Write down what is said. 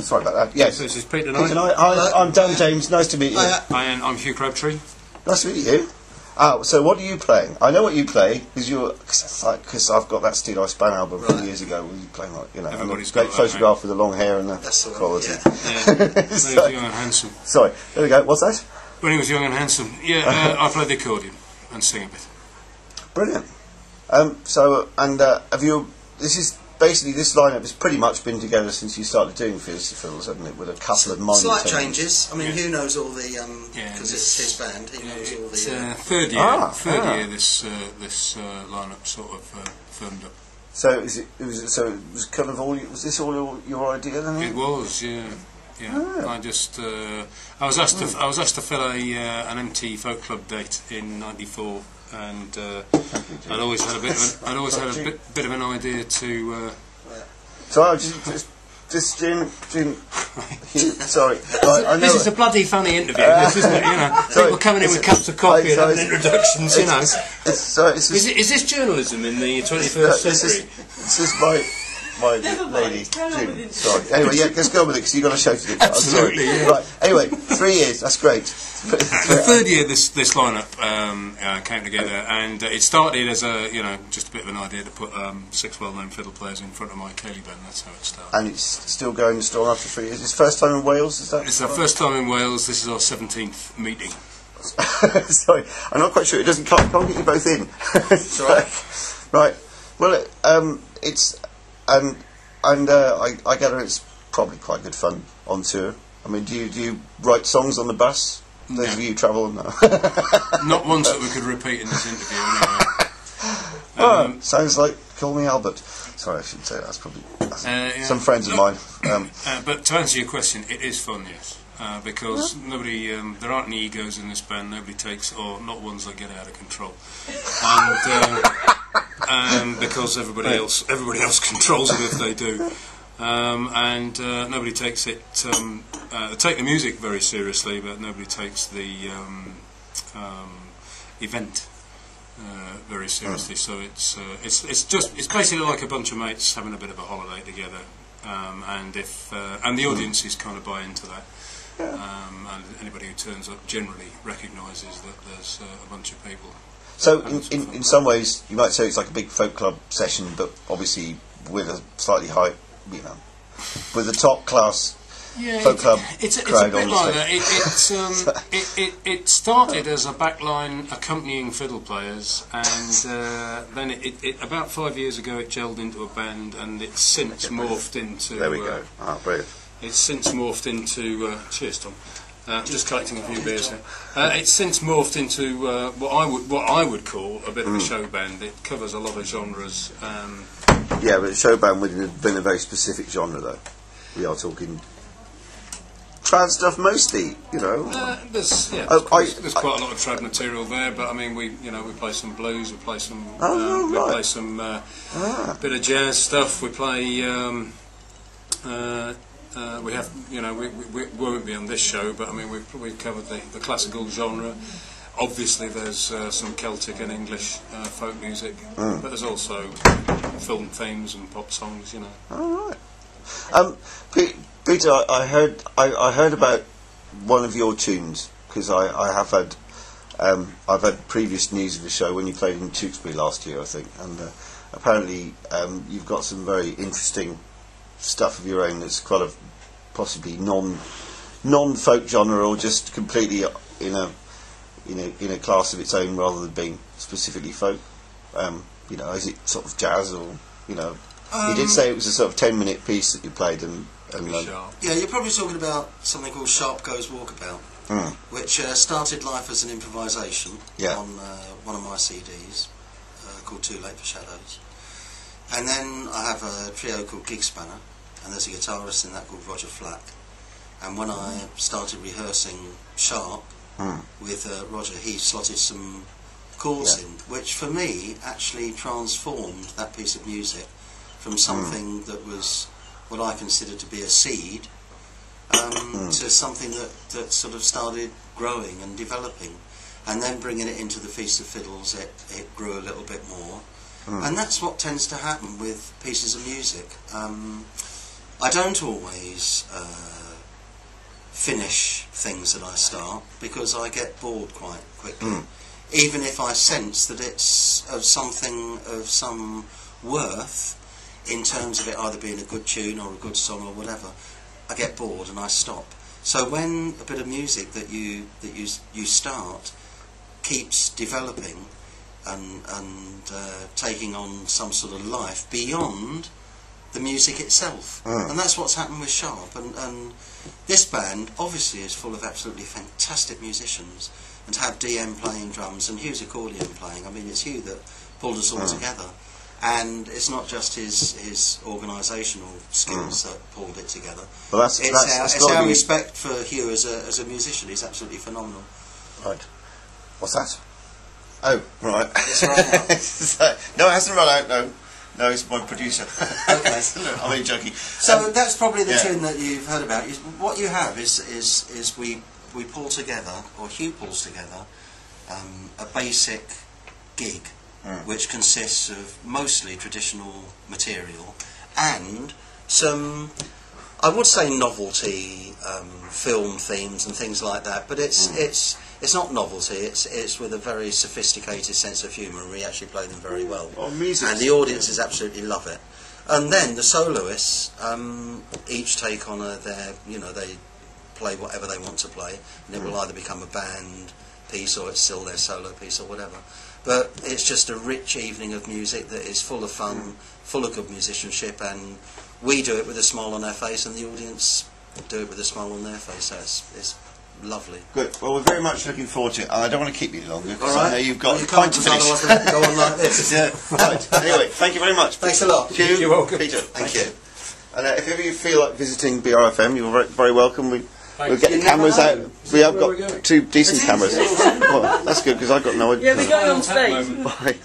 sorry about that. Yes. This is Peter Knight. I'm Dan James. Nice to meet you. I'm Hugh Crabtree. Nice to meet you. So what are you playing? I know what you play because I've got that Steel I Span album from years ago. Where you playing Everybody's great got photograph with the long hair and the quality. Yeah. When he was young and handsome. Sorry, there we go. What's that? When he was young and handsome. Yeah, I play the accordion and sing a bit. Brilliant. Have you? This lineup has pretty much been together since you started doing Fiddles, hasn't it? With a couple of minor slight changes. I mean, Hugh knows all the because it's his band. He knows all the third year. This lineup sort of firmed up. So it was kind of all. Was this all your idea then? It was, yeah. I just I was asked to fill an empty folk club date in '94. And I'd always had a bit of an idea to. So I was just Jim. Sorry, I know this is a bloody funny interview. This isn't it? People coming in with cups of coffee and having introductions. Is this journalism in the 21st century? This is my lady, Jim. Sorry. Anyway, let's go with it because you've got a show to do. Absolutely. Yeah. Right. Anyway, 3 years. That's great. The third year, this lineup came together, and it started as just a bit of an idea to put 6 well-known fiddle players in front of my Cayley band. That's how it started. And it's still going strong after 3 years. It's first time in Wales, is that? It's our first time in Wales. This is our 17th meeting. Sorry, I'm not quite sure. It can't get you both in. Right. Well, it's. I gather it's probably quite good fun on tour. I mean, do you write songs on the bus? Those of you who travel? No. Not ones that we could repeat in this interview, anyway. Sounds like Call Me Albert. Sorry, I shouldn't say that. That's probably some friends of mine. But to answer your question, it is fun, yes. Because nobody, there aren't any egos in this band. Nobody takes, or not ones that get out of control. And because everybody else controls it if they do. Nobody takes it. They take the music very seriously, but nobody takes the event very seriously. So it's basically like a bunch of mates having a bit of a holiday together, and the audience is kind of buy into that. And anybody who turns up generally recognises that there's a bunch of people. So in some ways you might say it's like a big folk club session, but obviously with a slightly high, with a top class folk club it's crowd a bit on like stage. that. It started as a backline accompanying fiddle players, and then it about 5 years ago it gelled into a band, and it's since morphed into. There we go. Brilliant. It's since morphed into. Cheers, Tom. Just collecting a few beers here. It's since morphed into what I would call a bit of a show band. It covers a lot of genres. Yeah, but a show band within a very specific genre, though. We are talking trad stuff mostly, There's quite a lot of trad material there, but I mean we play some blues, we play some play some bit of jazz stuff. We play. We have, we won't be on this show, but I mean we've covered the classical genre. Obviously, there's some Celtic and English folk music, but there's also film themes and pop songs, All right. Peter, I heard about one of your tunes because I've had previous news of the show when you played in Tewkesbury last year, I think, and apparently you've got some very interesting stuff of your own that's quite a possibly non-folk genre, or just completely in a class of its own rather than being specifically folk. Is it sort of jazz or you did say it was a sort of 10-minute piece that you played and yeah, you're probably talking about something called Sharp Goes Walkabout, which started life as an improvisation on one of my CDs called Too Late for Shadows. And then I have a trio called Gig Spanner, and there's a guitarist in that called Roger Flack. And when I started rehearsing Sharp with Roger, he slotted some chords in, which for me actually transformed that piece of music from something that was what I considered to be a seed to something that sort of started growing and developing. And then bringing it into the Feast of Fiddles, it grew a little bit more. And that's what tends to happen with pieces of music. I don't always finish things that I start because I get bored quite quickly. Even if I sense that it's of something of some worth in terms of it either being a good tune or a good song or whatever, I get bored and I stop. So when a bit of music that you start keeps developing and taking on some sort of life beyond the music itself, and that's what's happened with Sharp. And this band obviously is full of absolutely fantastic musicians, and to have DM playing drums and Hugh's accordion playing, I mean, it's Hugh that pulled us all together. And it's not just his organisational skills that pulled it together. Well, it's our respect for Hugh as a musician. He's absolutely phenomenal. Right. What's that? Oh, right. It's run out. No, it hasn't run out. No, it's my producer. Okay. I'm only joking. So that's probably the tune that you've heard about. What you have is we pull together, or Hugh pulls together, a basic gig, which consists of mostly traditional material and some, I would say, novelty film themes and things like that. But it's not novelty. It's with a very sophisticated sense of humour, and we actually play them very well. And the audiences absolutely love it. And then the soloists each take on they play whatever they want to play, and it will either become a band piece or it's still their solo piece or whatever. But it's just a rich evening of music that is full of fun, full of good musicianship, and we do it with a smile on our face, and the audience do it with a smile on their face. So it's lovely. Good. Well, we're very much looking forward to it. And I don't want to keep you longer because right. I know you've got you quite to finish. Otherwise we'll have to go on like this. Yeah. Right. Anyway, thank you very much. Thanks a lot. You're welcome. Peter. Thank you. And if ever you feel like visiting BRFM, you're very, very welcome. We'll get the You cameras never out. We have got 2 decent cameras. Well, that's good because I've got no idea. Yeah, we're going on stage. Bye.